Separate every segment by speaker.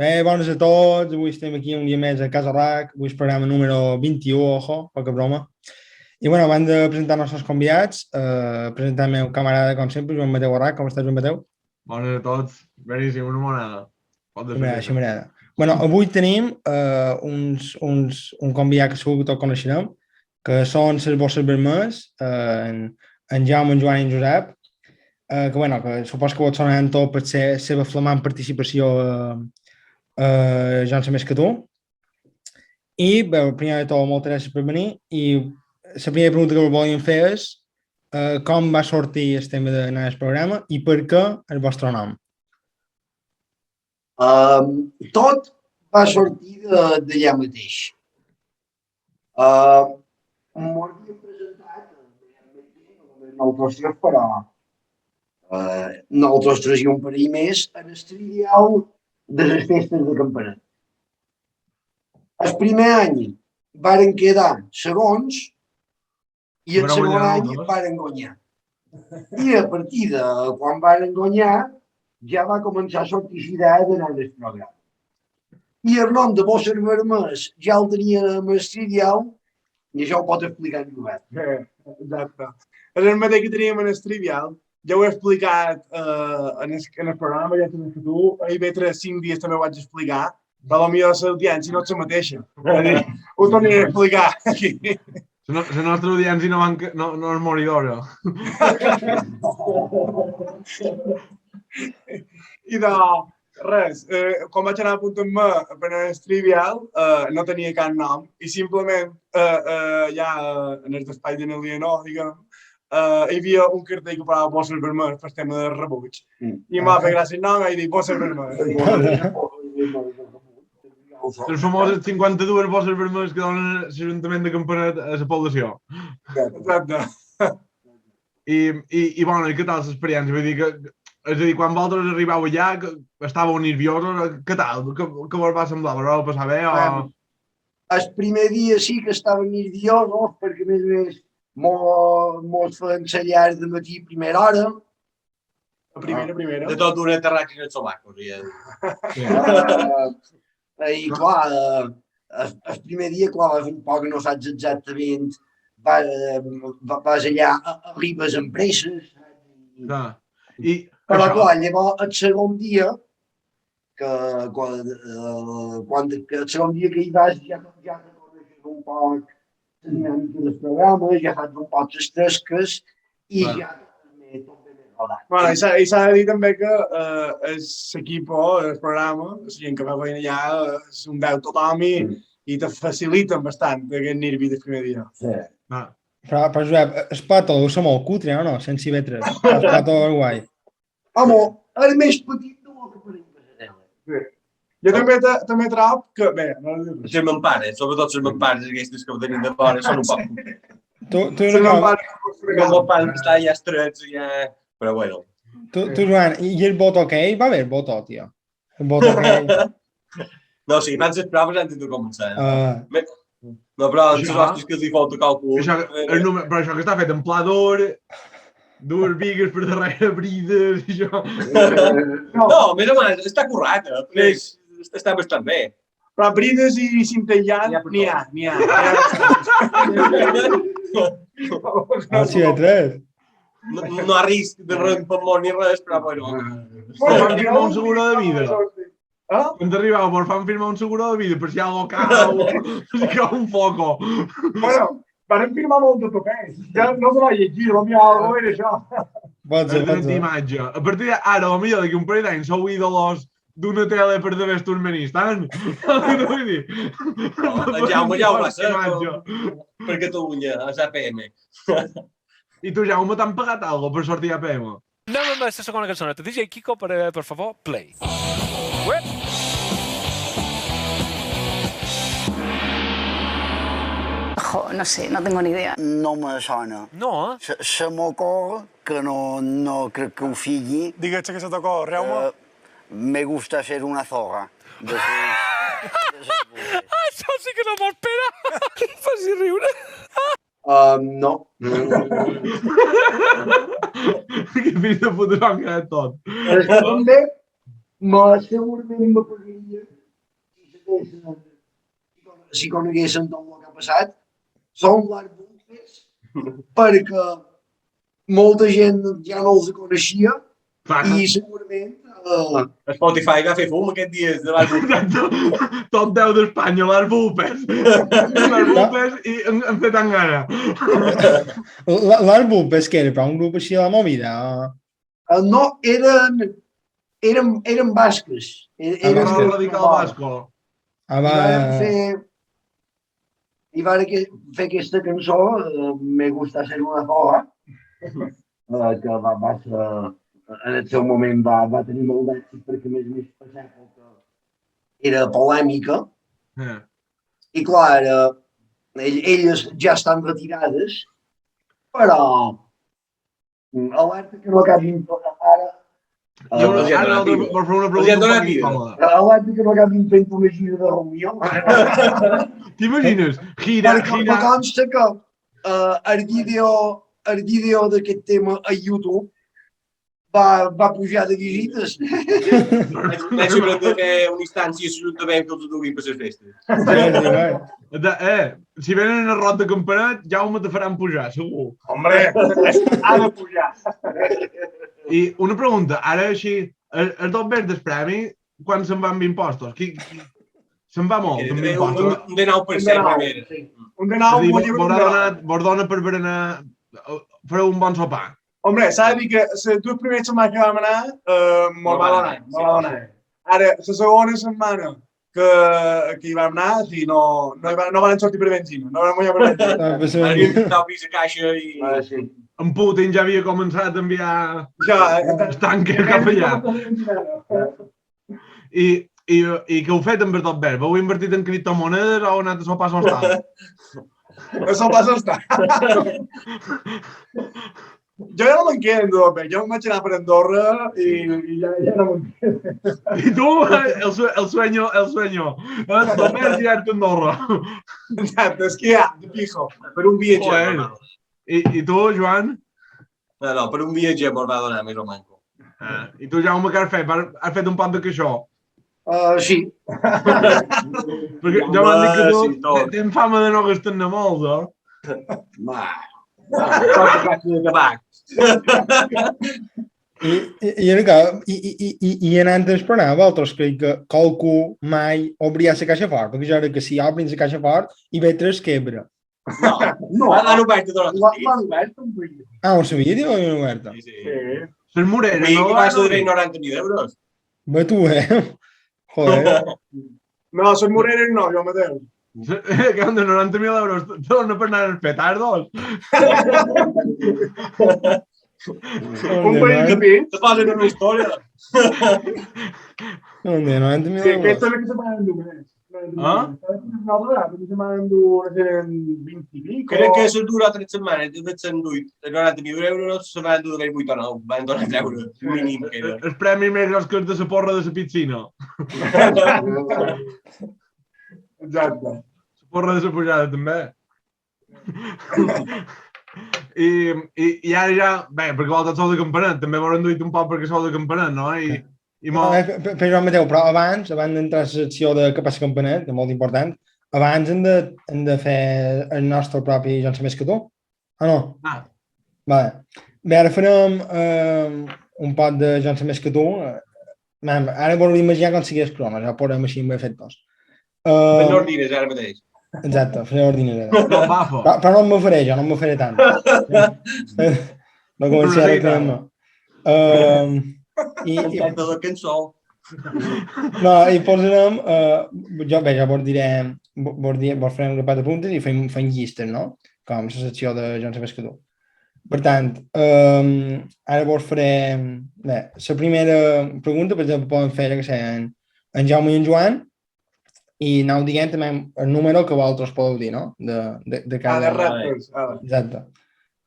Speaker 1: Bé, bones a tots. Avui estem aquí un dia més a Casa RAC. Avui és programa número 21, ojo, poca broma. I bueno, abans de presentar els nostres convidats, presentar el meu camarada, com sempre, Joan Mateu Arrac. Com estàs, Joan Mateu?
Speaker 2: Bones a tots. Beníssim, una moneda.
Speaker 1: Ximerada. Bueno, avui tenim un convidat que segur que tots coneixerem, que són les Bosses Vermelles, en Jaume, en Joan i en Josep, que, bueno, que supos que vos sonaran tot per la seva flamant participació jo en sé més que tu. I, bé, primer de tot, moltes gràcies per venir. I la primera pregunta que us volíem fer és com va sortir el tema d'anar al programa i per què el vostre nom?
Speaker 3: Tot va sortir d'allà mateix. M'ho havia presentat nosaltres, però nosaltres traiem un parell més en el trivial de les festes de Campanet. El primer any varen quedar segons i el segon any varen guanyar. I a partir de quan varen guanyar ja va començar a sortir l'idea d'anar al programa. I el nom de Bosses Vermelles ja el teníem al trivial i això ho pot explicar en Josep.
Speaker 2: Exacte. És el mateix que teníem en el trivial. Ja ho he explicat en el programa, ja tens que tu, ahir ve 3-5 dies també ho vaig explicar, però potser l'audiència no és la mateixa. Ho tornaré a explicar aquí. La nostra audiència no és moridora. I de res, quan vaig anar a apuntar-me per el trivial, no tenia cap nom i simplement ja en el espai de l'Alienor, diguem, hi havia un cartell que parlava Bosses Vermelles per tema de rebuig. I em va fer gràcia el nom i dic Bosses Vermelles. Les famoses 52 Bosses Vermelles que donen l'Ajuntament de Campanet a la població. Exacte. I bueno, i què tal l'experiència? Vull dir que, és a dir, quan vosaltres arribeu allà, estàveu nerviosos, què tal? Què vos va semblar? Vos va passar bé o...?
Speaker 3: El primer dia sí que estava nerviosos perquè a més mos feien la llar de matí a primera hora.
Speaker 2: A primera.
Speaker 4: De tot una terrassa en el sobaco.
Speaker 3: I clar, el primer dia, clar, un poc no saps exactament, vas allà, arribes amb presses. Però clar, llavors el segon dia, el segon dia que hi vas ja coneixes un poc la dinàmica del programa, ja saps un poc les tasques i ja tot ben rodat.
Speaker 2: Bueno, i s'ha de dir també que l'equip, el programa, la gent que va venir allà, és un 10 tothom i te faciliten bastant aquest nervi del primer dia.
Speaker 3: Sí.
Speaker 1: Però Josep, el pato deu ser molt cutre, no? Sense vetres. El pato és guai.
Speaker 3: Home, el més petit no que per
Speaker 2: sí. Jo també trobo que... Bé, no...
Speaker 4: Els mampares, sobretot els mampares aquests que tenim de fora, són un poc...
Speaker 1: Tu
Speaker 4: els mampares que estan ja estrets, ja... Però bueno.
Speaker 1: Tu, Joan, i el voto aquell? Va haver voto, tio. El voto aquell...
Speaker 4: No, sí, abans les proves antes de començar. No, però els hostis que els hi falta càlcul...
Speaker 2: Però això que està fet en pla d'or... Dues bigues per darrere, brides i això...
Speaker 4: No, més o menys, està currat, està bastant bé.
Speaker 2: Però brides i cintellant n'hi ha.
Speaker 1: Sí, a tres.
Speaker 4: No hi ha risc de rempamor ni res, però bueno...
Speaker 2: Fan firmar un seguro de vida. Quan t'arribeu, vos fan firmar un seguro de vida per si algo cau, si cau un foco.
Speaker 5: Bueno, van firmar molt de papers. Ja no se va llegir, va mirar alguna cosa, era això.
Speaker 1: Pot ser.
Speaker 2: Imatge. A partir d'ara, potser d'aquí un parell d'anys sou ídolos d'una tele per d'haver Turkmenistan. Vull dir...
Speaker 4: Jaume ja ho va ser per Catalunya, a l'APM.
Speaker 2: I tu, Jaume, t'han pagat alguna cosa per sortir a APM?
Speaker 6: Anem amb la segona cançoneta. DJ Kiko, per favor, play. Uep.
Speaker 7: No sé, no tengo ni idea.
Speaker 8: No me sona.
Speaker 6: No, eh?
Speaker 8: Se m'ocorre que no crec que ho sigui.
Speaker 5: Digues que se tocó, Reumo.
Speaker 8: Me gusta ser una zorra.
Speaker 6: Això sí que no m'ho espera. Em faci riure.
Speaker 3: No.
Speaker 2: Que fills de puta s'han quedat tot.
Speaker 3: És que també, segurament me pagaria si coneguessin tot el que ha passat. Són l'Arbulfes perquè molta gent ja no els coneixia i segurament...
Speaker 4: Spotify que ha fet fum aquests dies de l'àlbum.
Speaker 2: Top 10 d'Espanya, les Bulpes. Les Bulpes i hem fet engana.
Speaker 1: L'Arbulpes, que era, però un grup així a la movida.
Speaker 3: No, eren basques.
Speaker 2: Era radical basco.
Speaker 3: I van fer aquesta cançó, Me gusta ser una zorra, que va ser, en el seu moment va tenir molt d'èxit perquè a més per època era polèmica. I clar, elles ja estan retirades, però alerta que no acabin ara.
Speaker 2: Ara per fer una pregunta incòmoda.
Speaker 3: Alerta que no acabin fent una gira de reunió.
Speaker 2: T'imagines? Gira.
Speaker 3: Perquè consta que el vídeo d'aquest tema a YouTube va pujar de visites.
Speaker 4: Penso que hem de fer una instància a l'Ajuntament que els duguin per les festes.
Speaker 2: Si venen a Rot de Campanet, Jaume te faran pujar, segur.
Speaker 5: Hombre, ha de pujar.
Speaker 2: I una pregunta, ara així, el tot verd del premi, quan se'n van 20 impostos? Se'n va molt, amb 20 impostos.
Speaker 4: Un de 9% primera.
Speaker 5: Un de 9%.
Speaker 2: Vos dona per berenar, fareu un bon sopar.
Speaker 5: Hombre, s'ha de dir que les dues primeres setmanes que vam anar, molt va donar. Ara, la segona setmana que hi vam anar, sí, no van sortir per benzina, no van mullar per benzina.
Speaker 4: Havíem portat pis a caixa i...
Speaker 2: En Putin ja havia començat a enviar els tanques cap allà. I què heu fet amb el tot verd? Vau invertit en criptomonedes o heu anat a sopar s'hostal?
Speaker 5: A sopar s'hostal. Jo ja no me'n quedo en tot verd. Jo em vaig anar per Andorra i ja no me'n quedo.
Speaker 2: I tu, el sueño. El tot verd i a Andorra.
Speaker 5: Exacte, esquiar, de pijo.
Speaker 4: Per un viatge.
Speaker 2: I tu, Joan?
Speaker 4: No, per un viatge mos va donar més o manco.
Speaker 2: I tu, Jaume, què has fet? Has fet un pot de queixó?
Speaker 3: Sí.
Speaker 2: Perquè ja m'han dit que tu tens fama de no gastar-ne molts, eh?
Speaker 1: I anant a esperar, vosaltres crec que qualcú mai obrirà la caixa fort, perquè jo crec que si obrin la caixa fort hi ve tres quebra.
Speaker 4: No, l'han obert tot
Speaker 5: l'han obert.
Speaker 1: Ho sabia, tio, l'han oberta?
Speaker 4: Sí.
Speaker 2: Les moreres,
Speaker 4: no? I vas donar 90.000 euros.
Speaker 1: Va tu, Joder.
Speaker 5: No, les moreres no, jo mateix.
Speaker 2: Que han de 90.000 euros torna per anar als petardos.
Speaker 5: Un parell de pits.
Speaker 4: Te posen una història.
Speaker 1: On de 90.000 euros?
Speaker 5: Sí, aquest també que se m'han endur més. Se m'han endur 20 i pico.
Speaker 4: Crec que això dura 3 setmanes. De fet, s'han duit 90.000 euros, se m'han endur 8 o 9. Van donar treure, mínim que era.
Speaker 2: El premi més gros que és de la porra de la piscina.
Speaker 5: Exacte.
Speaker 2: La porra de la pujada, també. I ara ja, bé, perquè vosaltres sou de Campanet, també m'hauran duit un poc perquè sou de Campanet, no?
Speaker 1: Però Mateu, però abans d'entrar a la secció de què passa a Campanet, que és molt important, abans hem de fer el nostre propi Jo en sé més que tu, o no? Vale. Bé, ara farem un pot de Jo en sé més que tu. Ara volem imaginar com sigués crono, ja podem així ben fet cos.
Speaker 4: Fent ordines ara mateix.
Speaker 1: Exacte, faré ordines ara.
Speaker 2: No, bafo.
Speaker 1: Però no m'ho faré jo, no m'ho faré tant. No començaré a crear-me.
Speaker 4: Contenta la cançó.
Speaker 1: No, i posarem... Jo vos farem un grapat de puntes i fem llistes, no? Com la secció de Jo en sé més que tu. Per tant, ara vos faré... Bé, la primera pregunta, per exemple, poden fer que en Jaume i en Joan, i aneu dient també el número que vosaltres podeu dir, no? De cada...
Speaker 5: reptes.
Speaker 1: Exacte.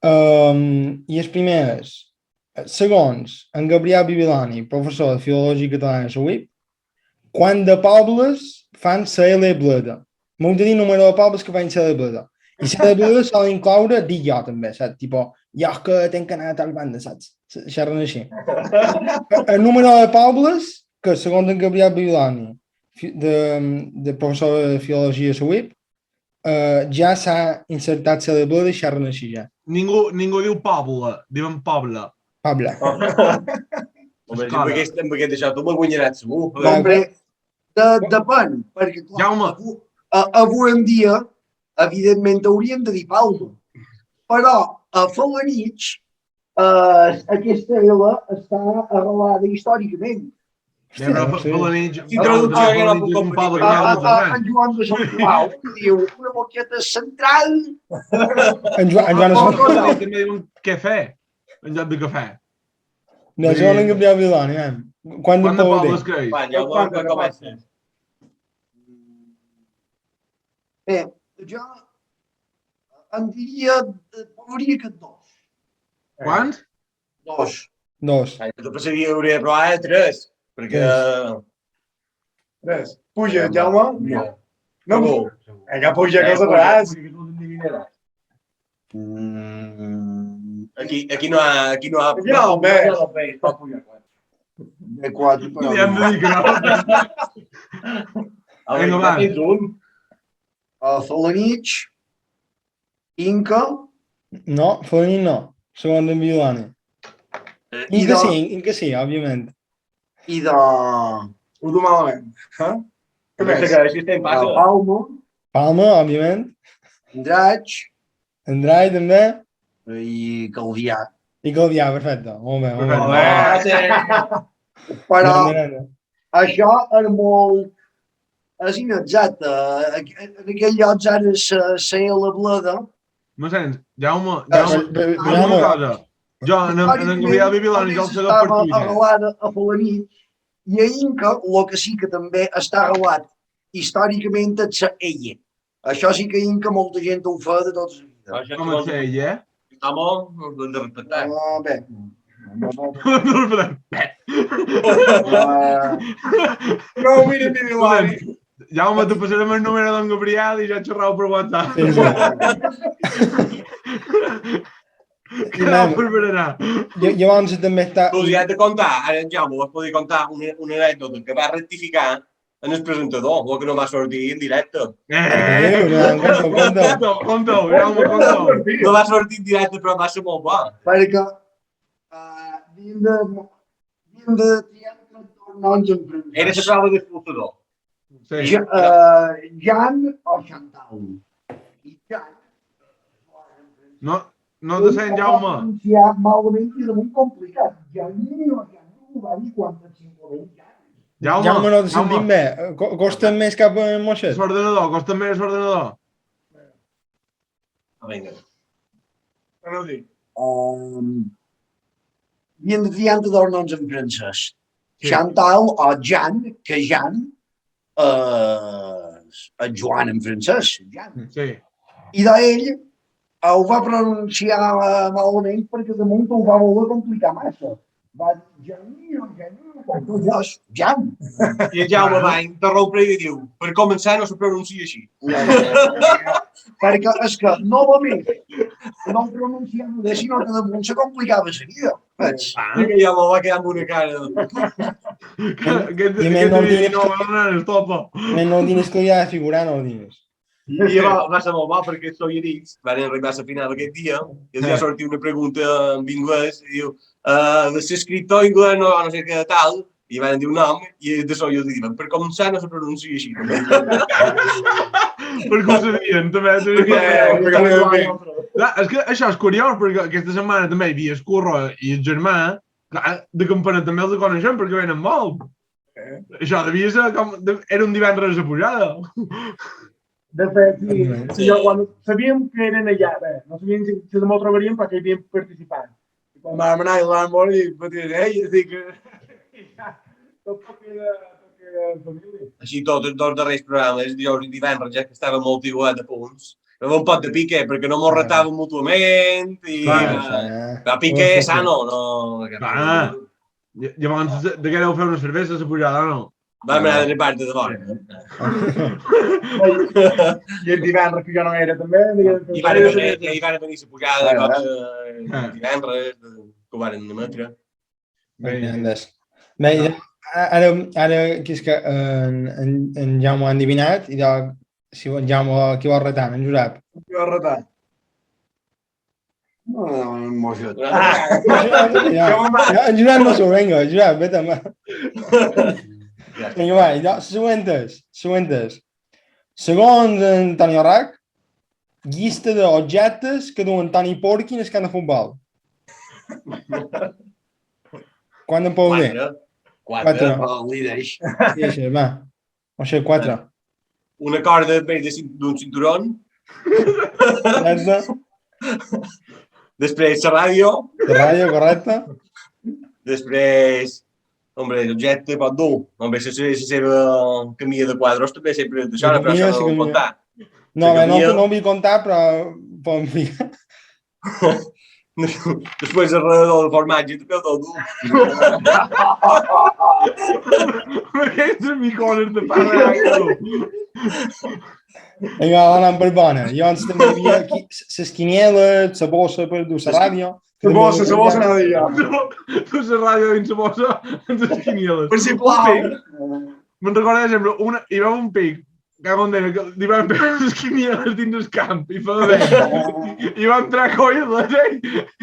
Speaker 1: I el primer és, segons en Gabriel Bibiloni, professor de Filologia Catalana a UIP, quant de pobles fan la L bleda? M'heu de dir el número de pobles que fan la L bleda. I la L bleda s'ha d'incloure, dic jo també, saps? Tipo, jo que tenc que anar a tal banda, saps? Xerren així. El número de pobles que, segons en Gabriel Bibiloni, de professor de Filologia a UIP, ja s'ha insertat la L bleda i xerren així ja.
Speaker 9: Ningú diu poble, diuen poble.
Speaker 1: Poble.
Speaker 4: Home, amb aquest això tu me guanyaràs segur.
Speaker 3: Hombre, depèn, perquè clar,
Speaker 9: Jaume.
Speaker 3: avui en dia, evidentment, hauríem de dir Palma. Però a Felanitx, aquesta L està arrelada històricament.
Speaker 9: Felanitx
Speaker 5: Introducció
Speaker 9: que no puc complir.
Speaker 3: En Joan de Sant Pau diu una boqueta central.
Speaker 1: En Joan de Sant Pau.
Speaker 9: També diuen cafè, en lloc de cafè.
Speaker 1: No, segons en Gabriel Bibiloni, quant de pobles
Speaker 9: creus?
Speaker 4: Va, ja ho comences.
Speaker 3: Bé, jo en diria que dos.
Speaker 9: Quants?
Speaker 3: Dos.
Speaker 1: Dos.
Speaker 4: Jo pensaria que hauria de provar 3, perquè...
Speaker 5: 3. Puja, Jaume?
Speaker 3: No.
Speaker 5: No, ja puja que els atrás.
Speaker 4: Aquí no ha... Aquí no,
Speaker 5: home.
Speaker 3: De quatre, però...
Speaker 9: Li hem de dir que no. Vinga, va.
Speaker 3: Felanitx, Inca...
Speaker 1: No, Felanitx no, segons en Bibiloni. Inca sí, òbviament.
Speaker 3: I de...
Speaker 5: Ho du malament. Què més?
Speaker 3: Palma,
Speaker 1: Palma, òbviament.
Speaker 3: Andratx
Speaker 1: Andrai, també.
Speaker 3: i Calvià.
Speaker 1: I Calvià, perfecte. Molt bé, molt bé.
Speaker 3: Però això és molt... És inexacte. En aquell lloc ara la la bleda.
Speaker 9: No sents? Jaume, una cosa. Jo, en Gabriel Bibiloni, jo el sé de per Twitter.
Speaker 3: Arrelada a Felanitx i a Inca, el que sí que també està arrelat històricament és la ella. Això sí que Inca molta gent ho fa de tota la vida.
Speaker 9: Com és ella, eh?
Speaker 4: Estamos, ho hem de respectar.
Speaker 3: Bé.
Speaker 5: No ho miren ni Bibiloni.
Speaker 9: Jaume, te passarem el número d'en Gabriel i ja xerrau per WhatsApp. Que no prepararà.
Speaker 1: Llavors també està...
Speaker 4: Tu ja has de contar, ara en Jaume vas poder contar una anècdota que va rectificar en el presentador, o que no va sortir en directe.
Speaker 9: Conta-ho, Jaume, conta-ho.
Speaker 4: No va sortir en directe, però va ser molt bo.
Speaker 3: Perquè havíem de triar entre noms en francès.
Speaker 4: Era la prova d'expulsador.
Speaker 9: Sí.
Speaker 3: Jan o Chantal. I Jan...
Speaker 9: No te sent, Jaume.
Speaker 3: Ja malament i de molt complicat. Jan o Jan ho va dir quan simplement Jan.
Speaker 1: Jaume, no te sentim bé. Costa més cap a moixet.
Speaker 9: L'ordenador, costa més l'ordenador.
Speaker 4: Vinga.
Speaker 5: No ho dic.
Speaker 3: Havíem de triar entre dos noms en francès. Chantal o Jan, que Jan és Joan en francès. Jan.
Speaker 9: Sí.
Speaker 3: I d'ell ho va pronunciar malament perquè damunt ho va voler complicar massa. Va dir Jan.
Speaker 4: I en Jaume va interrompre i diu, per començar no se pronuncia així.
Speaker 3: Perquè és que novament no ho pronunciava bé, sinó que damunt se complicava la vida.
Speaker 4: Que ja me'l va quedar amb una cara.
Speaker 1: No tienes que ja de figurar, no ho digues.
Speaker 4: I va ser molt bo perquè els soviètics van arribar a la final aquest dia i els va sortir una pregunta en anglès i diu l'escriptor anglès no sé què tal i van dir un nom i de so jo diuen per començar no se pronuncia així.
Speaker 9: Perquè ho sabien, també. És que això és curiós perquè aquesta setmana també hi havia el Curro i el germà de Campanet també els coneixem perquè venen molt. Això devia ser com... Era un divendres a pujada.
Speaker 5: De fet, sí, jo, quan sabíem que eren allà, bé, no sabíem si demà ho trobaríem perquè hi havíem participat. I quan vam anar i vam veure, i va dir, ei, és dir que... Tot queda família.
Speaker 4: Així tots els dos darrers programes, dijous i divendres, ja que estava molt igual de punts, però un pot de pique, perquè no mos retàvem mútuament, i... Però pique sano, no...
Speaker 9: Llavors, de què deu fer una cervesa, la pujada, no?
Speaker 4: Vam anar de part de bona.
Speaker 5: I el divendres, que jo no era, també.
Speaker 4: I van venir la pujada de cops divendres, que ho van emetre.
Speaker 1: Bé, ara que és que en Jaume ho ha endivinat, i si en Jaume qui vol retar, en Josep.
Speaker 5: Qui vol retar?
Speaker 3: No, moixot.
Speaker 1: En Josep no s'ho, vinga, Josep, vete. Vinga, va, següentes. Segons Antoni Arrac, llista d'objectes que duen Toni Porqui en el camp de futbol. Quant en podeu dir?
Speaker 4: 4.
Speaker 1: Sí, va. O sigui, 4.
Speaker 4: Una corda d'un cinturón. Després la ràdio.
Speaker 1: La ràdio, correcte.
Speaker 4: Després, hombre, l'objecte pot dur. Hombre, la seva camilla de quadros també sempre d'això, però això no ho comptar.
Speaker 1: No ho vull comptar, però pot mirar.
Speaker 4: Després alrededor del formatge també ho dur.
Speaker 9: Aquestes micones de pa de
Speaker 1: Vinga, va anar per bona. Llavors també hi havia les quinieles, la bossa per dur la ràdio.
Speaker 5: La bossa anava a dir jo.
Speaker 9: Tu la ràdio dins la bossa, amb les quinieles.
Speaker 5: Per si plau.
Speaker 9: Me'n recordo sempre, hi va un pic, que li van fer les quinieles dins el camp, i fa de bé. I va entrar a coll-les,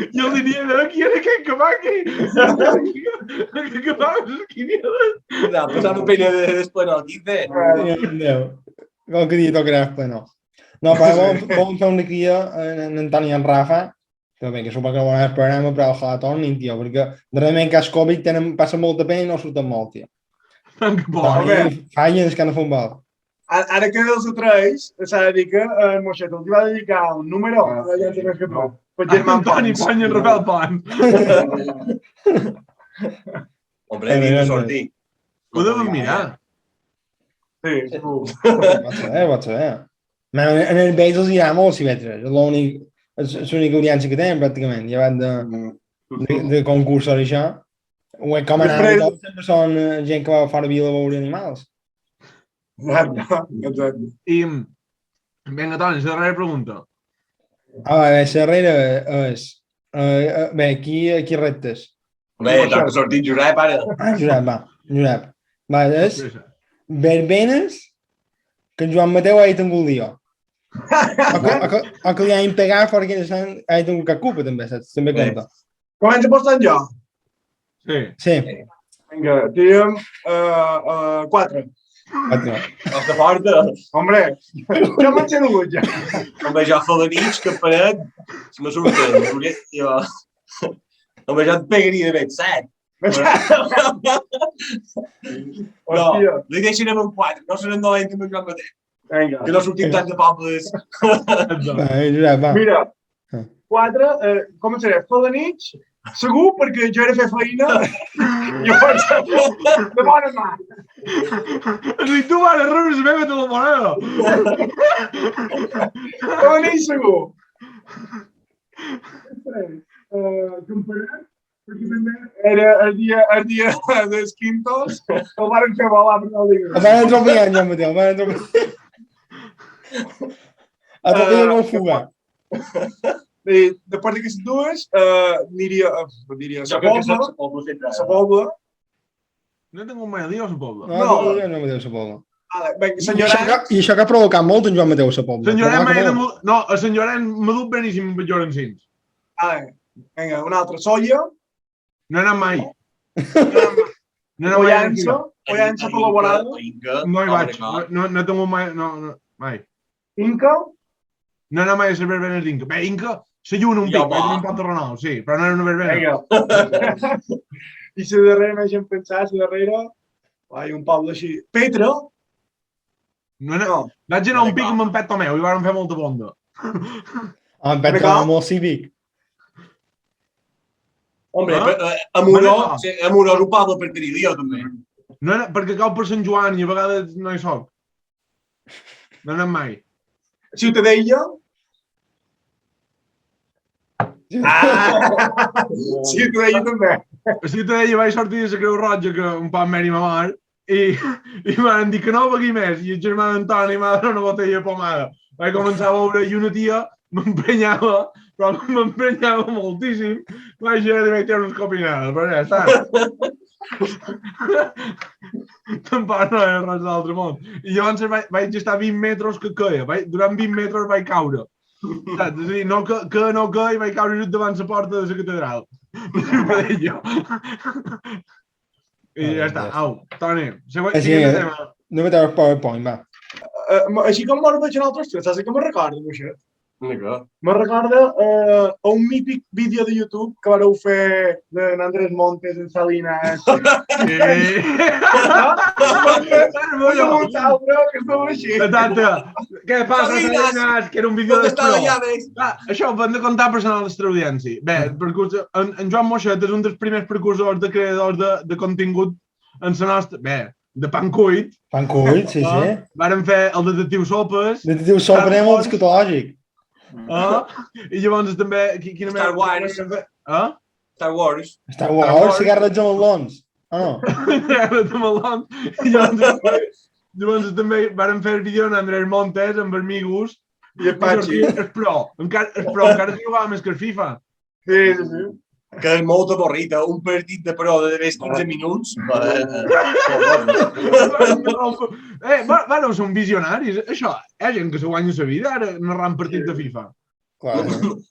Speaker 9: i el diria de qui era aquell que va aquí? Que va amb les quinieles.
Speaker 4: No, passant una pena d'esplenor, quinze.
Speaker 1: Qualque dia tocarà esplenor. No, però vam fer una cria en Antoni i en Rafa, que bé, que suposo que bon el programa, però ojalà tornin, tio, perquè realment que el Covid passa molta pena i no surten molt, tio. Fallen el camp de futbol.
Speaker 5: Ara que els atreix, s'ha de dir que el Moixet els va dedicar un número a
Speaker 9: Antoni Pony en Rafael Pont.
Speaker 4: Hombre, hem de sortir.
Speaker 9: Ho devem mirar.
Speaker 5: Sí,
Speaker 1: pot ser. En el Beis els hi ha molt simetres. És l'única audiència que tenen, pràcticament, llevat de concursos i això. Com anava tot, sempre són gent que va fora vila a veure animals.
Speaker 5: Exacte.
Speaker 9: I, vinga, Toni, la darrera pregunta.
Speaker 1: La darrera és... Bé, qui reptes?
Speaker 4: Bé, toca sortir Josep, ara.
Speaker 1: Josep, va. Josep. Va, és... Verbenes que en Joan Mateu ha tingut lío. O que li han pegat perquè ha tingut cap culpa, també, saps? També compta.
Speaker 5: Comença apostant jo?
Speaker 1: Sí.
Speaker 5: Vinga, diguem 4.
Speaker 4: Hòstia, forta.
Speaker 5: Hombre, jo m'he tingut ja.
Speaker 4: Hombre, jo fa la nit, que paret, si me surten, jo... Hombre, jo et pegaria de ben 7. No, li deixarem en 4, no serem dolents amb el Joan Mateu. Que no sortim tant de pobles.
Speaker 5: Mira, 4, començaré a fer la nit, segur, perquè jo he de fer feina i ho faig de bona mà.
Speaker 9: Si tu vas a rebre la meva telefonada.
Speaker 5: Fer la nit, segur. Campanar, perquè també era el dia dels quintos, el varen fer volar per no dir.
Speaker 1: El van atropellar, Joan Mateu, el van atropellar. Atropellar com fuga.
Speaker 5: Després d'aquestes dues, diria la Pobla.
Speaker 9: No tengo mai lío a la Pobla.
Speaker 1: No, Joan Mateu, la Pobla.
Speaker 5: Senyoret...
Speaker 1: I això que ha provocat molt en Joan Mateu, la Pobla.
Speaker 9: No, el senyoret m'ha dut beníssim amb els llorencins.
Speaker 5: Vinga, una altra. Solla.
Speaker 9: No he anat mai.
Speaker 5: Pollança col·laborada.
Speaker 9: No hi vaig. No tengo mai.
Speaker 5: Inca.
Speaker 9: No he anat mai a ser verbenes d'Inca. Bé, Inca, la lluna un pic, vaig a Pont Renal, sí, però no era una verbena.
Speaker 5: Vinga. I la darrera, més gent pensar, la darrera... Ai, un poble així. Petra.
Speaker 9: Vaig anar a un pic amb en Pet Tomeu i vam fer molta bonda.
Speaker 1: En Pet Tomeu molt cívic.
Speaker 4: Hombre, a Moró ho parlo per tenir jo, també.
Speaker 9: No, perquè cau per Sant Joan i a vegades no hi soc. No anem mai.
Speaker 5: Ciutadella? Ciutadella també.
Speaker 9: A Ciutadella vaig sortir de la Creu Roja que un poc meri ma mar i m'han dit que no begui més i el germà d'Antoni m'ha donat una botella de pomada. Vaig començar a veure i una tia m'emprenyava, però m'emprenyava moltíssim. Vaig dir que uns copinades, però ja està. Tampoc no era res d'altre món. I llavors vaig estar 20 metres que queia. Durant 20 metres vaig caure. És a dir, no queia i vaig caure just davant la porta de la catedral. I ja està. Au, Toni, següent tema.
Speaker 1: No me treus PowerPoint, va.
Speaker 5: Així com me'n vaig anar a altres tres, saps que me'n recordo, això?
Speaker 4: D'acord.
Speaker 5: Me'n recorda a un mític vídeo de YouTube que vareu fer d'Andrés Montes en Salinas.
Speaker 9: Què passa, Salinas? Que era un vídeo d'Expro. Això ho hem de contar per la nostra audiència. Bé, en Joan Moixet és un dels primers precursors de creadors de contingut en la nostra... Bé, de Pancuit.
Speaker 1: Pancuit, sí.
Speaker 9: Varen fer el Detectiu Sopes.
Speaker 1: Detectiu Sopes era molt escatològic.
Speaker 9: I llavors també...
Speaker 4: Star Wars. Star Wars.
Speaker 1: Star Wars, cigarrets amb melons. No.
Speaker 9: Cigarrets amb melons. I llavors també varen fer el vídeo amb Andrés Montes, amb Amigos.
Speaker 5: I el Patxi.
Speaker 9: El Pro encara jugava més que el FIFA.
Speaker 5: Sí.
Speaker 4: Que és molt avorrit, un partit de Pro de més 15 minuts.
Speaker 9: Bueno, són visionaris. Això, hi ha gent que se guanya la vida ara narrant partit de FIFA.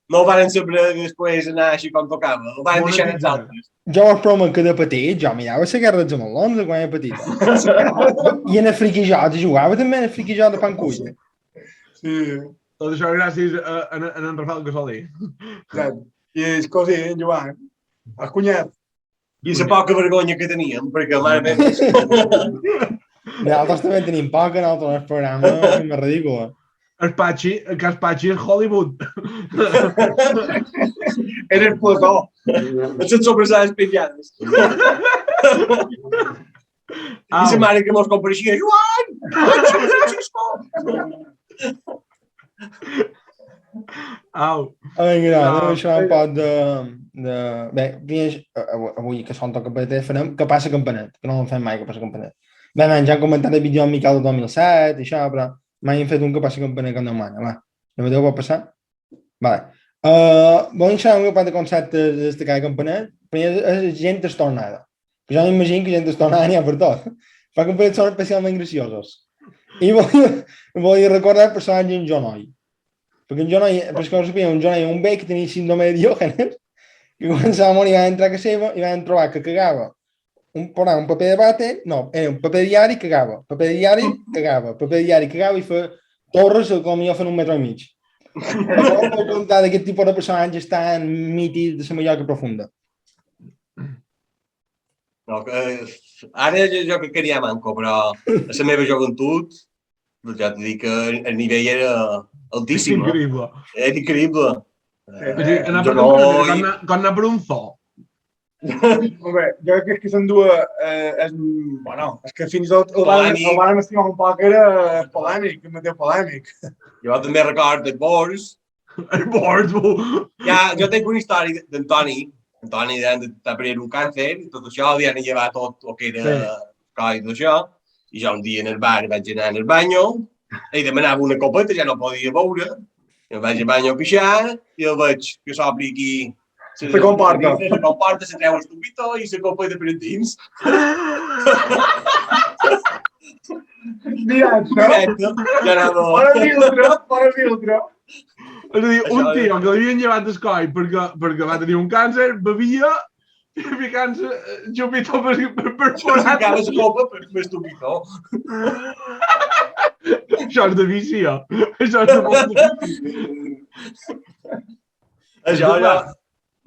Speaker 4: No van saber després anar així com tocava. Ho van deixar els altres.
Speaker 1: Jo us promet que de petit, jo mirava cigarrets amb melons quan era petit. I en el friquijot, jugava també en el friquijot de Pancuit.
Speaker 5: Sí.
Speaker 9: Tot això gràcies a en Rafael Gasolí.
Speaker 5: I és cosí, Joan. Has cunyat.
Speaker 4: I la poca vergonya que teníem, perquè mare meva...
Speaker 1: Nosaltres també tenim poca en altres programes, és més ridícula.
Speaker 9: El Patxi és Hollywood.
Speaker 5: És el plató.
Speaker 4: És les sobrassades penjades. I la mare que mos compareixia, Joan!
Speaker 1: Au. Vinga, això un poc de... Bé, avui que són toca per farem que passa campanet, que no ho fem mai que passa campanet. Bé, ja han comentat el vídeo amb Miquel del 2007 i això, però mai hem fet un que passa campanet que no mana, va. No me pot passar? Vale. Volen deixar un poc de conceptes de cada campanet? Primer és gent estornada. Jo m'imagino que gent estornada n'hi ha per tot. Fa campanets són especialment graciosos. I volia recordar el personatge en Jonoi. Perquè un Jonoi, un bé que tenia síndrome de Diògenes, que quan se va morir va entrar a casa seva i van trobar que cagava un paper de vàter, no, era un paper diari i cagava, paper diari i feia torres com jo fent 1,5 metres. No puc contar d'aquest tipus de personatges tan mítics de la Mallorca profunda.
Speaker 4: No, ara jo crec que n'hi ha manco, però a la meva joventut ja t'he dit que el nivell era altíssim. Era increïble.
Speaker 9: Quan anar per un zoo.
Speaker 5: Home, jo crec que s'endú... És que fins i tot el van estimar un poc, era polèmic, el mateix polèmic.
Speaker 4: Jo també recordo el Bors.
Speaker 9: El Bors,
Speaker 4: jo tinc una història d'Antoni. Antoni va tenir un càncer i tot això li han llevat tot el que era coi i tot això. I jo un dia en el bar vaig anar al banyo i demanava una copeta, ja no podia beure. I em vaig al banyo a pixar i el veig que s'obri aquí
Speaker 5: se comporta,
Speaker 4: se treu el tubito i se copeta per endins.
Speaker 5: Directe. Bona filtre.
Speaker 9: És a dir, un tio que l'havien llevat d'escoi perquè va tenir un càncer, bevia i ficant-se xupito per forat.
Speaker 4: Ficava la copa per fer estupidó.
Speaker 9: Això és de vici, Això és de molt de vici.
Speaker 4: Això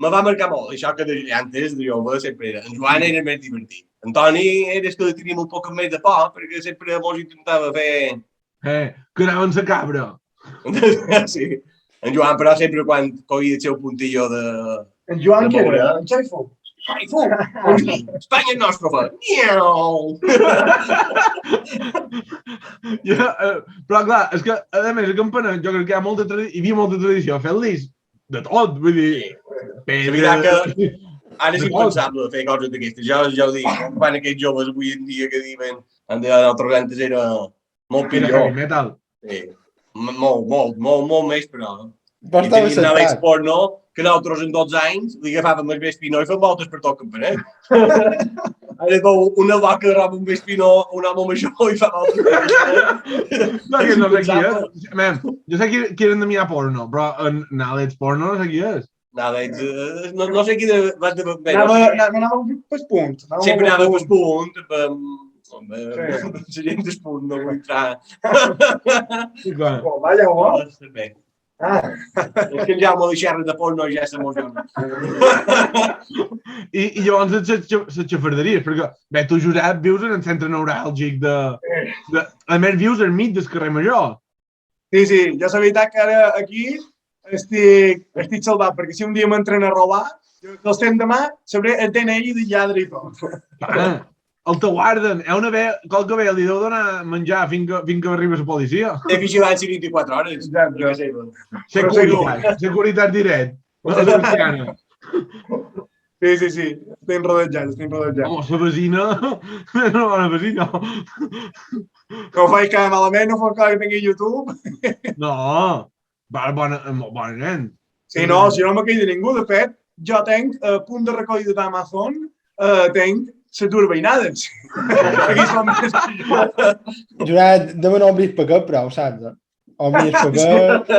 Speaker 4: me va marcar molt. Això que antes de jove sempre era. En Joan era més divertit. Antoni era que teníem un poc més de por perquè sempre mos intentava fer
Speaker 9: Que anaven a cabra.
Speaker 4: Sí. En Joan, però, sempre quan coïa el seu puntillo de...
Speaker 5: En Joan,
Speaker 4: de
Speaker 5: què
Speaker 4: moure.
Speaker 5: era? En Xaifo?
Speaker 4: Xaifo! Espanya és nostre, fa. Miau!
Speaker 9: Però, clar, és que, a més, a Campanet, jo crec que hi havia molta tradició a fer-los de tot, vull dir...
Speaker 4: És veritat que ara és impensable fer coses d'aquestes. Jo ho dic, quan aquests joves avui en dia que diuen en altres anys era molt
Speaker 9: Era
Speaker 4: pitjor.
Speaker 9: heavy metal.
Speaker 4: Sí. Molt més, però.
Speaker 1: Però
Speaker 4: I
Speaker 1: estava
Speaker 4: tenim l'Àlex
Speaker 1: sentat.
Speaker 4: Porno, que nosaltres en 12 anys li agafàvem el Vespino i fem voltes per tot Campanet. Ara veu una vaca que roba un Vespino, un home major i fa voltes per Campanet.
Speaker 9: No, que no sé qui és. Man, jo sé qui eren de mirar porno, però en Àlex Porno no sé qui és.
Speaker 4: L'Àlex, no sé qui de...
Speaker 5: Anava pel punt.
Speaker 4: Sempre anava pel punt, la gent del punt no vull entrar.
Speaker 5: Vaja, home.
Speaker 4: Bé. És que el Jaume de xerra de porno ja s'emociona.
Speaker 9: I llavors les xafarderies, perquè, bé, tu, Josep, vius en el centre neuràlgic de... A més, vius al mig del carrer Major.
Speaker 5: Sí, jo la veritat que ara aquí estic salvat, perquè si un dia m'entren a robar, els temps demà sabré el DNI de lladre i tot.
Speaker 9: El te guarden. Qualque vegada li deu donar menjar fins que arriba la policia.
Speaker 4: Té vigilància 24 hores.
Speaker 9: Seguretat direct.
Speaker 5: Sí. Estem rodejats.
Speaker 9: Home, la vecina... No, la vecina.
Speaker 5: No ho faig cada malament, no fos que tingui YouTube.
Speaker 9: No. Bona gent.
Speaker 5: Sí, no, si no me quedi de ningú. De fet, jo tenc a punt de recollida d'Amazon, tenc les turbinades. Aquí som més...
Speaker 1: Jurat, demà no obris paquet, però, saps? Obris paquet,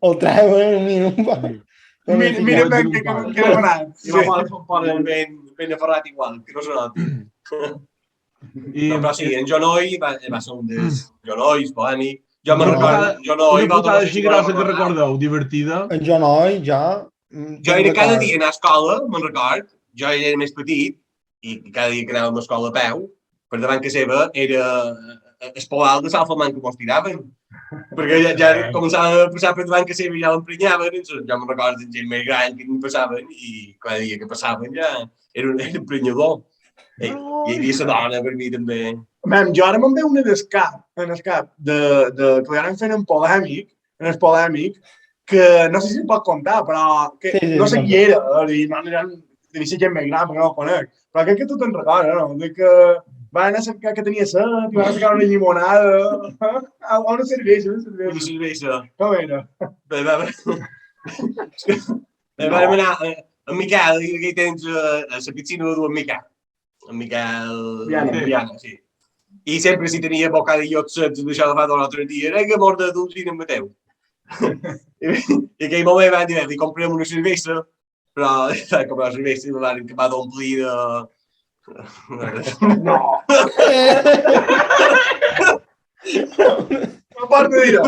Speaker 1: el treuen,
Speaker 5: Mira ben que he demanat.
Speaker 4: I va ben aferrat igual, que no se noti. Però sí, en Jonoi va ser un dels Jonois, bònic. Jo me'n recordo, Jonoi...
Speaker 9: Una putada així grossa que recordeu, divertida.
Speaker 1: En Jonoi, ja...
Speaker 4: Jo era cada dia anar a escola, me'n record, jo era més petit, i cada dia que anàvem a l'escola a peu, per davant que seva era el poal de Salfamant que mos tiraven. Perquè ja començaven a passar per davant que seva i ja l'emprenyaven, jo me'n recordo de gent més gran que no passaven, i cada dia que passaven ja era un emprenyador. I hi havia la dona per mi també.
Speaker 5: Jo ara me'n ve una d'escap, que li han fet en el polèmic, que no sé si em pot contar, però que no sé qui era, devia ser gent més gran, perquè no el conec. Però crec que tu te'n recordes, no? De que van a cercar que tenia set, i van a cercar una llimonada, una cervesa.
Speaker 4: Una cervesa.
Speaker 5: Com era?
Speaker 4: Vam anar amb Miquel, i aquí tens la piscina de en Miquel. En Miquel Viana, sí. I sempre si tenia bocadillos secs d'això de fa d'un altre dia, era que mort de dulcina en Mateu. I aquell moment van dir, li comprem una cervesa, però van comprar la cervesa i la van acabar d'omplir de...
Speaker 5: No! No pot dir-ho!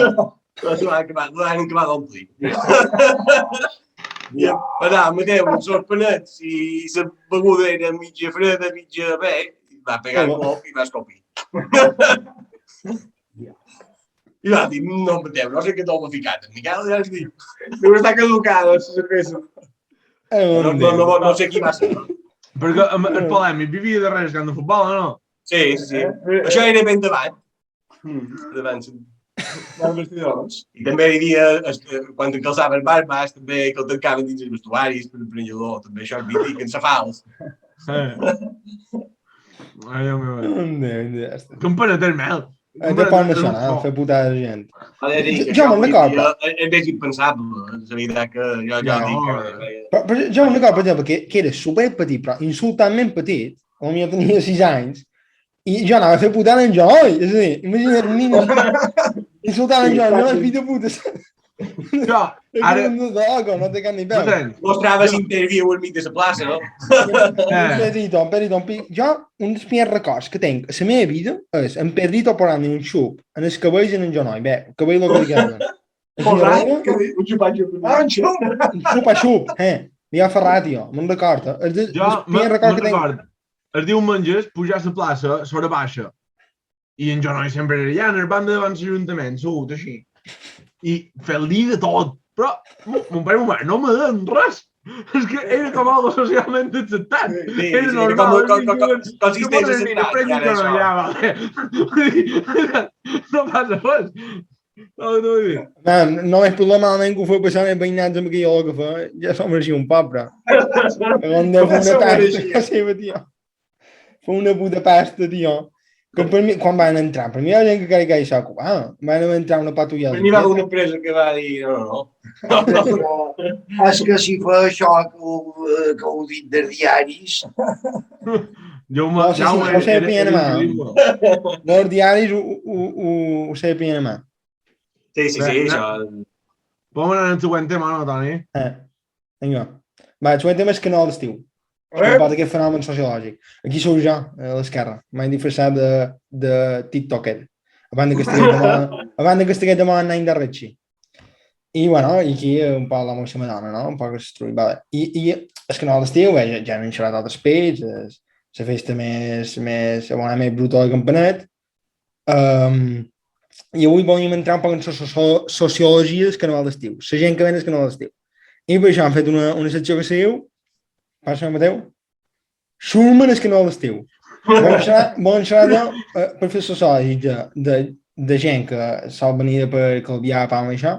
Speaker 4: La van acabar d'omplir. Anar, Mateu, uns sorpenets i la beguda era mitja freda, mitja bé, va pegar el cop i va escopir. I va dir, no, Mateu, no sé què t'ho ha ficat. En Miquel ja ens diu.
Speaker 5: Deu estar caducada, la cervesa.
Speaker 4: No sé qui va ser.
Speaker 9: Perquè el polèmic vivia darrere el camp de futbol, o no?
Speaker 4: Sí. Això era ben davant. Davant. I també hi havia, quan encalçaven barbes, també que el tancaven dins els vestuaris per l'emprenyador, també això és mític, en safals.
Speaker 9: Ai, Déu meu. Campanet és mel.
Speaker 1: De pont nacional, fer putada de gent.
Speaker 4: Jo me'n recordo. És més impensable, és veritat que jo dic...
Speaker 1: Però jo me'n recordo, per exemple, que era superpetit, però insultantment petit, potser tenia 6 anys, i jo anava a fer putada en Jonoi, és a dir, imagina't un nen insultant en Jonoi, no, fill de puta.
Speaker 9: Jo, ara...
Speaker 1: No té cap ni peu.
Speaker 4: Mostraves interviu al mig de la plaça, no?
Speaker 1: Pedrito, jo, un dels primers records que tinc a la meva vida és en Pedrito posant-li un xup en els cabells en Jonoi. Bé, el cabell lo que li queda.
Speaker 5: Un xup-xup.
Speaker 1: Un xup, li ha ferrat, tio, me'n recordo.
Speaker 9: Jo me'n recordo. Els diumenges pujar a la plaça, sobre baixa. I en Jonoi sempre era allà, en el banc davant l'Ajuntament, segut així. I fel-li de tot. Però, mon pare i mon mare no me deien res. És que era com algo socialment acceptat. Era normal.
Speaker 4: Consisteix en sentat, ja
Speaker 9: això. No passa res.
Speaker 1: Només per la malament que ho fa passar els veïnats amb aquella hora que fa, ja som així un poble. On de fer una pasta seva, tio. Fa una puta pasta, tio. Que per mi, quan van entrar, per mi hi ha gent que crec que això, van entrar una patullada.
Speaker 4: Per mi va una empresa que va dir, no.
Speaker 3: És que si fa això que ho dit dels diaris...
Speaker 1: No, sí, ho sé bien mà. Els diaris ho sé bien mà.
Speaker 4: Sí, això...
Speaker 9: Podem anar al següent tema, no, Toni?
Speaker 1: Vinga. Va, el següent tema és canal d'estiu. Part d'aquest fenomen sociològic. Aquí sou jo, a l'esquerra. M'he disfressat de tiktoker. Abans que estigués de moda en any de Retxi. I, bueno, aquí un poc la mossa madona, no? Un poc estruït. Vale. I el canal d'estiu, ja hem enxerat altres peix, la festa més brutal de Campanet. I avui volíem entrar un poc en la sociologia del canal d'estiu. La gent que ven el canal d'estiu. I per això hem fet una secció que se diu passa, Mateu? Schulman és canal d'estiu. Volen xerrar per fer sociològic de gent que sol venir per Calvià, Palma i això,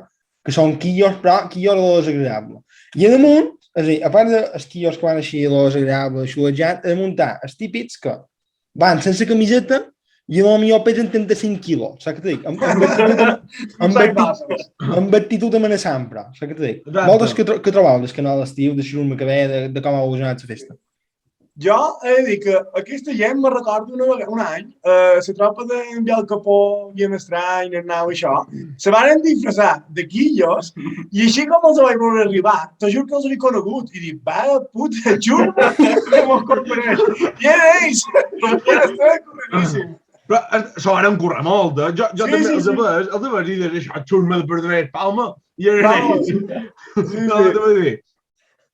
Speaker 1: que són quios, però quios de lo desagradable. I a damunt, és a dir, a part dels quios que van així a lo desagradable, xulejat, a damunt els típics que van sense camiseta i potser pesen 35 quilos, saps què t'ho dic? Amb actitud amenaçant, però, saps què t'ho dic? Vosaltres què trobeu del canal d'estiu, de Schulman que ve, de com ha evolucionat la festa?
Speaker 5: Jo he de dir que aquesta gent me recordo un any, la tropa d'en Biel Capó, Guillem Estrany, Arnau i això, se van disfressar de quillos i així com els vaig veure arribar, te juro que els he conegut i dic, va, puta, juro que me'ls corporeix. I era ells, era correctíssim.
Speaker 9: Però això ara em curra molt, eh? Jo també els de veure i dir això, xurma de perdre Palma, i era ells. No, t'ho vull dir.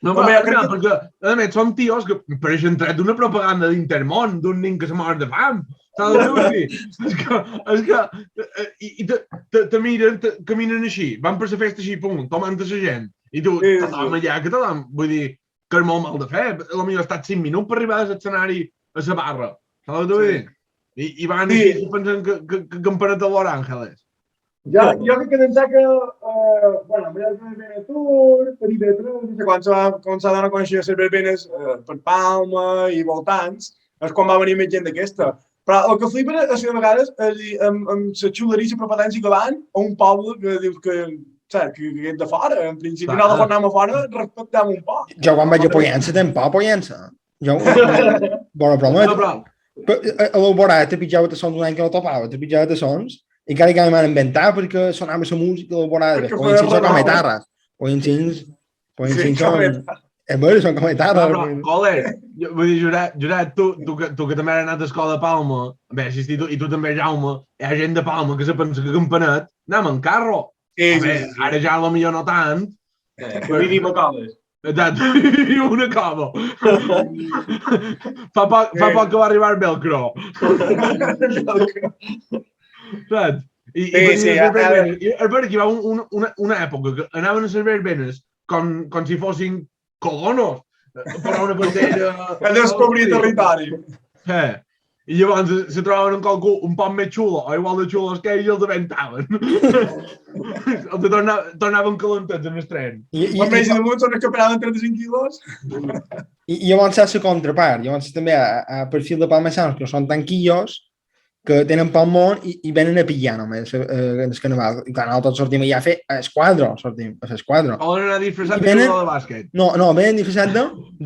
Speaker 9: No, perquè, a més, són tios que pareixen tret d'una propaganda d'Intermón, d'un nen que se mor de fam. Saps què vull dir? És que te miren, caminen així, van per la festa així, pum, tomant a la gent. I tu, tothom allà, que tothom, vull dir, que és molt mal de fer. Potser ha estat 5 minuts per arribar a l'escenari a la barra. Saps què vull dir? I van així pensant que Campanet de Los Ángeles.
Speaker 5: Jo crec que pensar que, bueno, amb el Benetur, per IB3, no sé quan s'ha d'anar a conèixer les verbenes per Palma i voltants, és quan va venir més gent d'aquesta. Però el que flipa és que de vegades, amb la xuleria i la propaganda que van a un poble que dius que és de fora, en principi no de anar a fora, respectem un poc.
Speaker 1: Jo quan vaig a Pollença, te'n pa a Pollença. Bona broma. A l'Alborà te pitjava de sons un any que no topava, te pitjava de sons i cada que m'han inventat perquè sonava la música de l'Alborà. Pollencins són com etarres. Pollencins són... És veure, són com etarres.
Speaker 9: Però, col·le, vull dir, Jurat, tu que també has anat a escola de Palma, i tu també, Jaume, hi ha gent de Palma que se pensa que Campanet anem en carro. Ara ja potser no tant.
Speaker 4: Que vivim a coves.
Speaker 9: Una cova. Fa poc que va arribar el velcro. Saps? I és veritat que hi va una època que anaven a les verbenes com si fossin colonos. Per una bandera...
Speaker 5: A descobrir territori.
Speaker 9: I llavors se trobaven amb qualcú un poc més xulo, o igual de xulos que ells, i els aventaven. Els tornaven calentets en el tren.
Speaker 5: Els més damunt són els que operaven 35 quilos.
Speaker 1: I llavors és la contrapart. Llavors també a perfil de palmessanos que no són tan quillos, que tenen pel món i venen a pillar només en el carnaval. I clar, nosaltres sortim allà a fer esquadro, sortim a l'esquadro.
Speaker 9: Volen anar disfressats de jugador de bàsquet.
Speaker 1: No, venen disfressats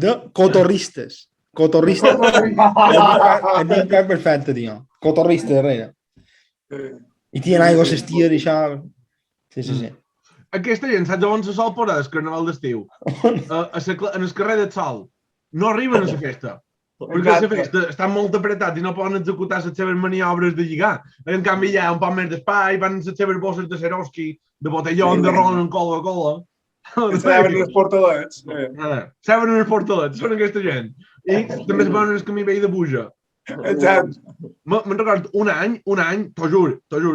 Speaker 1: de cotorristes. Cotorrista. És un cap perfecte, tio. Cotorrista darrere. I tenen aigua a l'estia i això. Sí.
Speaker 9: Aquesta gent, saps on se sol posar el carnaval d'estiu? En el carrer del Sol. No arriben a la festa. Perquè la festa estan molt apretats i no poden executar les seves maniobres de lligar. En canvi, hi ha un poc més d'espai, van les seves bosses de Swarovski, de botellón, de ron en Coca-Cola.
Speaker 5: Saben els portalets.
Speaker 9: Saben els portalets, són aquesta gent. I també es veuen el camí vell de Buja.
Speaker 5: Exacte.
Speaker 9: Me'n recordo un any, t'ho juro,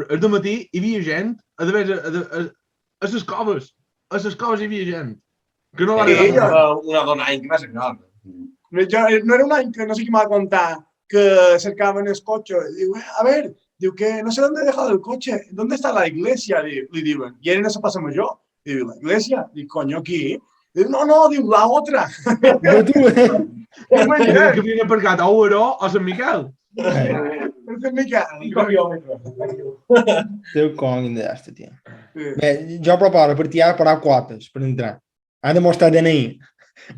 Speaker 9: el dematí hi havia gent, a les coves hi havia gent. Que no va
Speaker 5: Sí,
Speaker 9: arribar.
Speaker 4: Una dona any que va ser gran.
Speaker 5: No era un any que no sé qui m'ha contat que cercaven el coche. Diu, a ver, diu que no sé dónde he dejado el coche. ¿Dónde está la iglesia? Li diuen. I eren a Passa Major. Diu, la iglesia? Dic, coño, aquí? Diu, no, diu, la otra.
Speaker 1: No, tu,
Speaker 9: Que havien aparcat a Oberó o Sant Miquel.
Speaker 5: Per Miquel.
Speaker 1: Déu com d'este, tio. Bé, jo preparo per tirar parar quotes per entrar. Ha de mostrar DNI.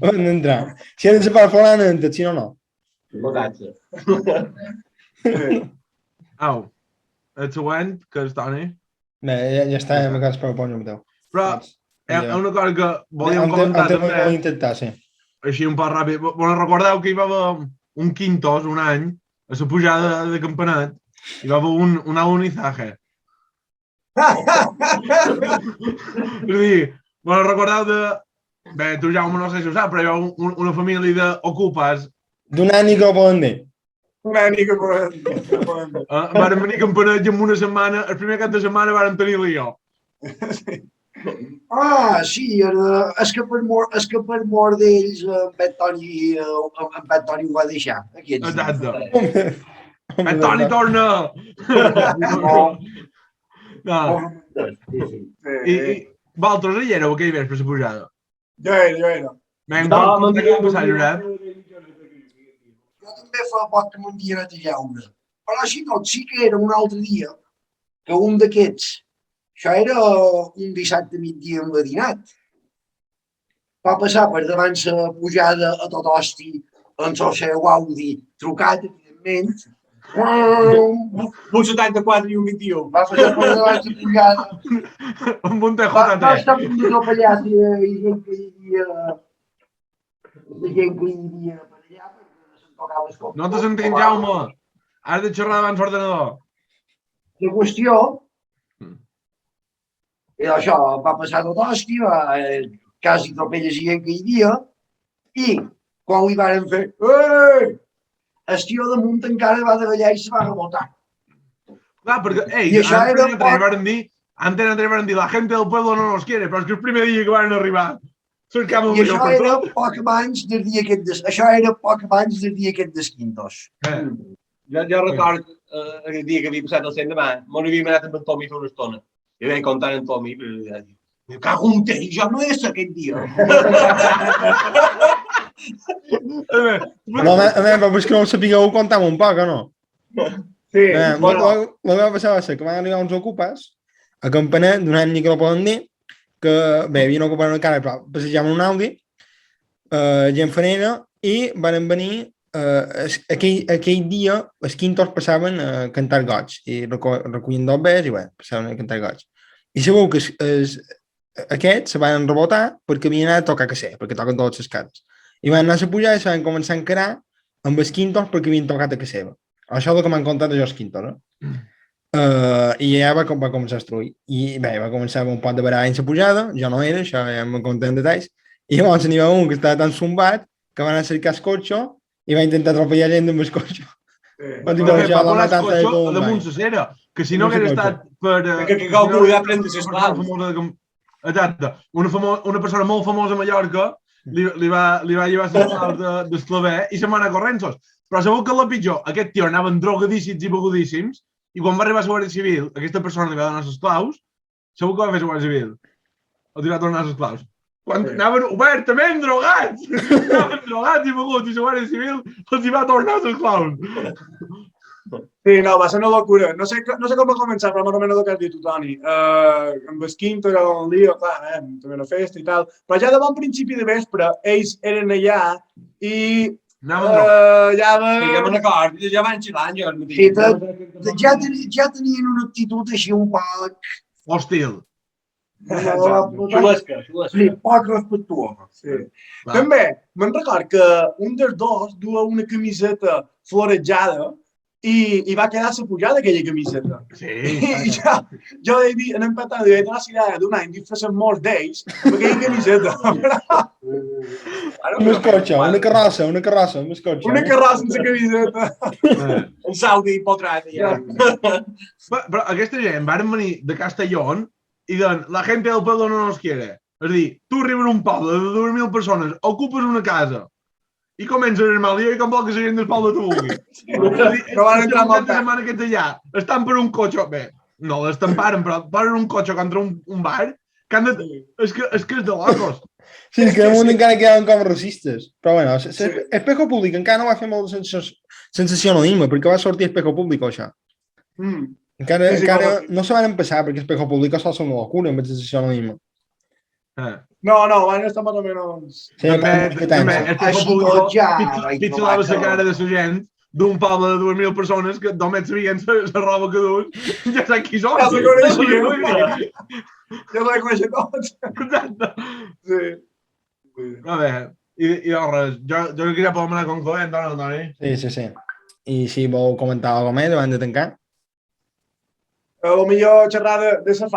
Speaker 1: On entrar. Si ha de separar fora, no entra, si no, no.
Speaker 9: Au. El següent, que és Toni.
Speaker 1: Bé, ja està, ja m'he quedat per el Mateu.
Speaker 9: Però hi ha una cosa que volíem comentar
Speaker 1: també.
Speaker 9: també,
Speaker 1: Intentar, sí.
Speaker 9: així un poc ràpid. Bueno, recordeu que hi va haver un Quintos un any, a la pujada de Campanet, hi va haver un alunizaje. És a dir, bueno, recordeu de... Bé, tu, Jaume, no sé si ho saps, però hi ha una família d'ocupes.
Speaker 1: D'un any que ho poden dir.
Speaker 5: Un any que poden dir.
Speaker 9: Varen venir a Campanet i en una setmana, el primer cap de setmana varen tenir lío.
Speaker 3: Ah, sí, és que per mort d'ells en Toni ho va deixar.
Speaker 9: Exacte. Toni, torna! No. I vosaltres hi éreu aquell vespre, la pujada?
Speaker 5: Jo era.
Speaker 9: Vinga, com va passar, Josep?
Speaker 3: Jo també fa poc que me'n havia anat a Jaume. Però així tot, sí que era un altre dia que un d'aquests, això era un dissabte migdia enverinat, va passar per davant la pujada a tot hosti en el seu Audi, trucat, evidentment.
Speaker 5: Un 74 i un 21.
Speaker 3: Va passar per davant la pujada.
Speaker 9: Amb un TJ3.
Speaker 3: Va estar a punt de atropellar i gent que hi havia... La gent que hi havia per allà, perquè se'n tocava el cop.
Speaker 9: No te sentim, Jaume. Has de xerrar davant l'ordenador.
Speaker 3: La qüestió... I això va passar tot hòstia, quasi atropella la gent que hi havia, i quan li varen fer el tio damunt encara va davallar i se va rebotar.
Speaker 9: Clar, perquè
Speaker 3: I això era
Speaker 9: Antena 3 van dir la gente del pueblo no nos quiere, però és que el primer dia que van arribar cercàvem
Speaker 3: I
Speaker 9: millor
Speaker 3: això
Speaker 9: per
Speaker 3: era
Speaker 9: tot.
Speaker 3: poc abans del dia aquest des Quintos.
Speaker 4: Jo record el dia que havia passat el Sendemà, m'ho havíem anat amb en Tomi fa una estona. I vaig contar en Tomi, però me cago en tell, jo no és aquest dia.
Speaker 1: No, però és que no ho sapigueu contar un poc, o no?
Speaker 5: Sí,
Speaker 1: El que va passar va ser que van arribar uns ocupes a Campanet, d'un any que no poden dir, que bé, havien ocupat una cara, però passejaven un Audi, gent fanera, i van venir aquell dia els Quintos passaven a cantar goig i recollint dobbers i bé, passaven a cantar goig. I sabeu que aquests se van rebotar perquè havien anat a tocar caser, perquè toquen totes les cases. I van anar a pujar i se van començar a encarar amb els Quintos perquè havien tocat a casa seva. Això és el que m'han contat de els Quintos, no? I ja va començar a destruir. I bé, va començar un pot de baralla en la pujada, jo no era, això ja m'ho conté en detalls, i llavors n'hi va un que estava tan zumbat que van a cercar el cotxe i va intentar atropellar gent amb el cotxe.
Speaker 9: Va posar el cotxe damunt la cera, que si no hagués estat per...
Speaker 4: Que algú ja prendre les claus.
Speaker 9: Exacte. Una persona molt famosa a Mallorca li va llevar les claus d'esclaver i se'n va anar corrents-los. Però sabeu que la pitjor, aquest tio anaven drogadíssims i begudíssims i quan va arribar a la Guàrdia Civil, aquesta persona li va donar les claus, sabeu que va fer la Guàrdia Civil? Els va tornar les claus. Quan anaven obertament drogats! Anaven drogats i beguts i la Guàrdia Civil els va tornar les claus.
Speaker 5: Sí, no, va ser una locura. No sé com va començar, però més o menys el que has dit tu, Toni. Amb el Quinto era un lío, clar, també una festa i tal. Però ja de bon principi de vespre, ells eren allà i...
Speaker 4: Ja me'n acord, ja van xilant jo.
Speaker 3: Sí, ja tenien una actitud així un poc...
Speaker 9: Hostil.
Speaker 4: Xulesca.
Speaker 3: Sí, poc respectuosa.
Speaker 5: Sí. També me'n record que un dels dos duia una camiseta florejada i va quedar a pujar d'aquella camiseta.
Speaker 9: Sí.
Speaker 5: I jo he dit, en empatat, he donat la idea d'un any disfressant molts d'ells amb aquella camiseta.
Speaker 1: Un escorxo, una carrossa, un escorxo.
Speaker 5: Una carrossa sense camiseta.
Speaker 4: Un Saudi potrat, ja.
Speaker 9: Però aquesta gent van venir de Castellón i diuen, la gente del pueblo no nos quiere. És a dir, tu arribes a un poble de 2.000 persones, ocupes una casa i comences el mal dia i com vol que la gent del poble t'ho vulgui.
Speaker 5: No van entrar molt
Speaker 9: la setmana que ets allà, estan per un cotxe, bé, no l'estamparen, però posen un cotxe contra un bar, que han de... És que és de locos.
Speaker 1: Sí, és que de moment encara quedaven com racistes. Però bueno, Espejo Públic encara no va fer molt de sensacionalisme, perquè va sortir Espejo Públic o això. Encara no se van empezar, perquè Espejo Públic sol ser una locura amb el sensacionalisme.
Speaker 5: No, van estar més o menys...
Speaker 1: Sí,
Speaker 9: també, Espejo Públic pitjolava la cara de la gent d'un poble de 2.000 persones que només sabien la roba que dus, ja sap qui són.
Speaker 5: Ja se coneixien. Ja la coneixen tots.
Speaker 9: Exacte.
Speaker 5: Sí.
Speaker 9: A veure, i res, jo crec que ja podem anar concloent, no, Toni?
Speaker 1: Sí. I si vol comentar alguna més abans de tancar?
Speaker 5: A lo millor xerrar de la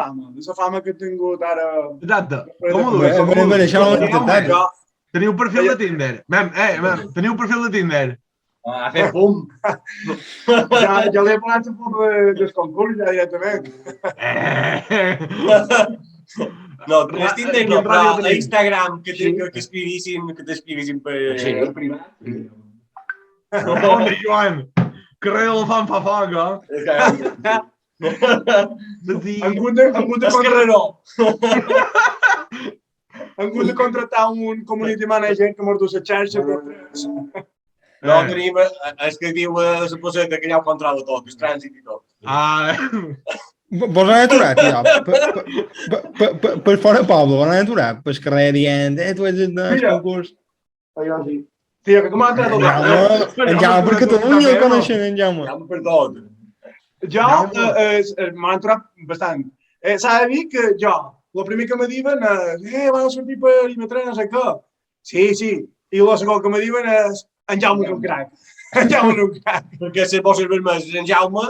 Speaker 5: fama que he tingut ara...
Speaker 9: Exacte. Com ho dues?
Speaker 1: Bé, això no ho he intentat.
Speaker 9: Teniu perfil de Tinder? Teniu perfil de Tinder?
Speaker 4: A fer fum.
Speaker 5: Ja li he posat la foto del concurs, ja directament.
Speaker 4: No, no Tinder no, però a Instagram que t'escrivissin per...
Speaker 3: Sí, en privat.
Speaker 9: Home, Joan, carrer de la fan fa foc, eh?
Speaker 5: Han hagut de contractar un community manager que mos du la xarxa.
Speaker 4: No, tenim, és que diu la poseta que ja ho controla tot, el trànsit i tot.
Speaker 1: Vos han aturat, ja. Per fora Pablo, vos han aturat pel carrer dient, tu ets el concurs.
Speaker 5: Allò sí. Tio, que tu m'has entrat
Speaker 1: En Jaume per Catalunya el coneixen, en Jaume.
Speaker 4: Jaume per tot.
Speaker 5: Jo m'han aturat bastant. S'ha de dir que jo, el primer que me diuen és van sortir per IM3, no sé què. Sí. I el segon que me diuen és en Jaume és un crac. En Jaume és un crac.
Speaker 4: Perquè si poses vermell és en Jaume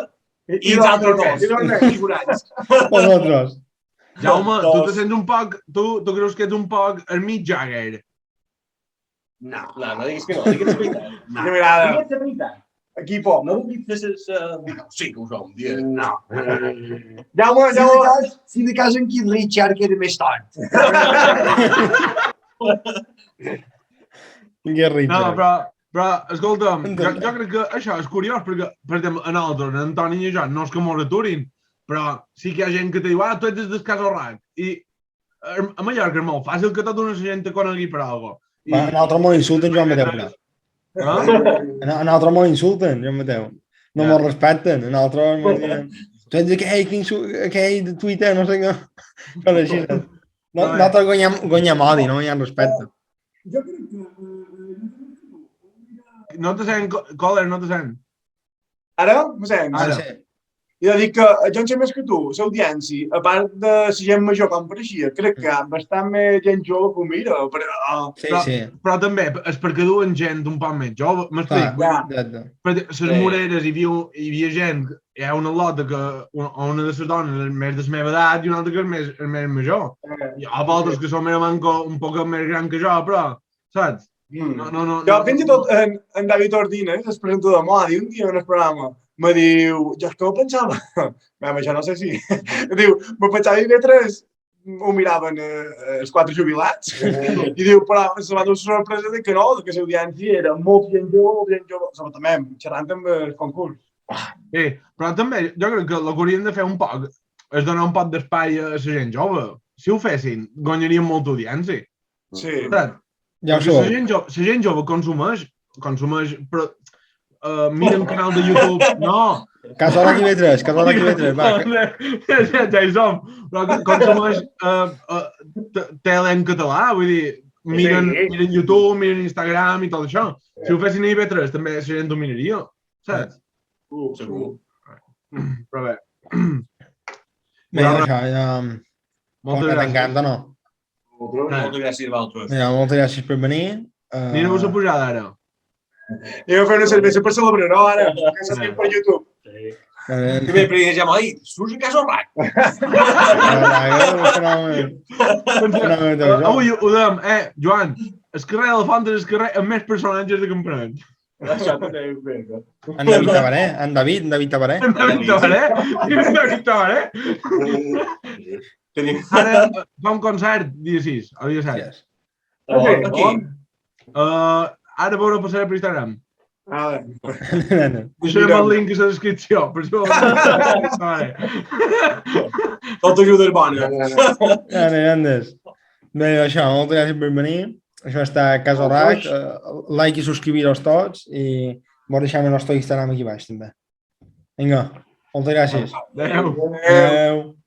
Speaker 4: i els altres dos. Figurants.
Speaker 1: Vosaltres.
Speaker 9: Jaume, tu te sents un poc... Tu creus que ets un poc el Mick Jagger?
Speaker 3: No.
Speaker 4: No diguis que no, digues la veritat.
Speaker 5: Que m'agrada.
Speaker 4: Digues la veritat.
Speaker 5: Equipo.
Speaker 4: No vulguis fer sí que ho som, dies.
Speaker 3: No.
Speaker 5: Jaume.
Speaker 3: Si de cas en Keith Richard, que era més tort.
Speaker 9: No, però escolta'm, jo crec que això és curiós, perquè, per exemple, a nosaltres, en Antoni i jo, no és que m'ho aturin, però sí que hi ha gent que te diu, tu ets del Cas Orrac, i a Mallorca és molt fàcil que tota una gent te conegui per alguna cosa.
Speaker 1: En altre món insulten Joan Mateu. En altre món insulten Joan Mateu. No m'ho respecten, en altre m'ho diuen. Tu ets aquell de Twitter, no sé què. Però així, nosaltres guanyem odi, no guanyem respecte.
Speaker 5: Jo crec que...
Speaker 9: No te sent, Coller, no te sent.
Speaker 5: Ara? Me sents?
Speaker 1: Ara sí.
Speaker 5: I de dir que jo en sé més que tu, l'audiència, a part de la gent major com pareixia, crec que bastant més gent jove que ho mira.
Speaker 9: Però també és perquè duen gent un poc més jove, m'explico. Per les Moreres hi havia gent, hi ha una lota que una de les dones és més de la meva edat i una altra que és més major. Hi ha altres que són un poc més gran que jo, però, saps?
Speaker 5: Jo, fins i tot en David Ordines, el presentador de Modi, un dia en el programa, me diu, jo és que ho pensava, això no sé si, diu, me pensava que tres ho miraven els quatre jubilats, i diu, però se m'ha donat sorpresa que no, que l'audiència era molt gent jove, sobretot xerrant amb el concurs.
Speaker 9: Sí, però també jo crec que el que hauríem de fer un poc és donar un poc d'espai a la gent jove. Si ho fessin, guanyaríem molta audiència.
Speaker 5: Sí.
Speaker 1: Ja ho sabeu.
Speaker 9: La gent jove consumeix, però miren canal de YouTube, no.
Speaker 1: Casora aquí V3, va.
Speaker 9: Ja hi som, però consumeix tele en català, vull dir, miren YouTube, miren Instagram i tot això. Si ho fessin a IB3 també la gent dominaria, saps?
Speaker 4: Segur.
Speaker 9: Però bé.
Speaker 1: Bé, això, ja...
Speaker 9: Moltes gràcies.
Speaker 1: No?
Speaker 4: Moltes gràcies a vosaltres.
Speaker 1: Moltes gràcies per venir.
Speaker 9: Anirem a la pujada ara.
Speaker 5: I vam fer una cervesa per celebrar, no, ara? Que s'estem per YouTube.
Speaker 4: Primer privilegiam ahí, surts a casa rac.
Speaker 9: Avui ho dèiem, Joan, el carrer de Font és el carrer amb més personatges de campionat.
Speaker 5: Això també és bé.
Speaker 1: En David Tabaré, en David Tabaré.
Speaker 9: David Tabaré. Ara fa un concert dia 6, o dia 7. Ara veureu passar per Instagram. Deixarem el link a la descripció, per això...
Speaker 4: Tot ajuda és bona.
Speaker 1: Andes. Bé, això, moltes gràcies per venir. Això està a Casa Rac. Like i subscriure-us tots i vos deixem el nostre Instagram aquí baix, també. Vinga, moltes gràcies.
Speaker 9: Adéu.
Speaker 1: Adéu.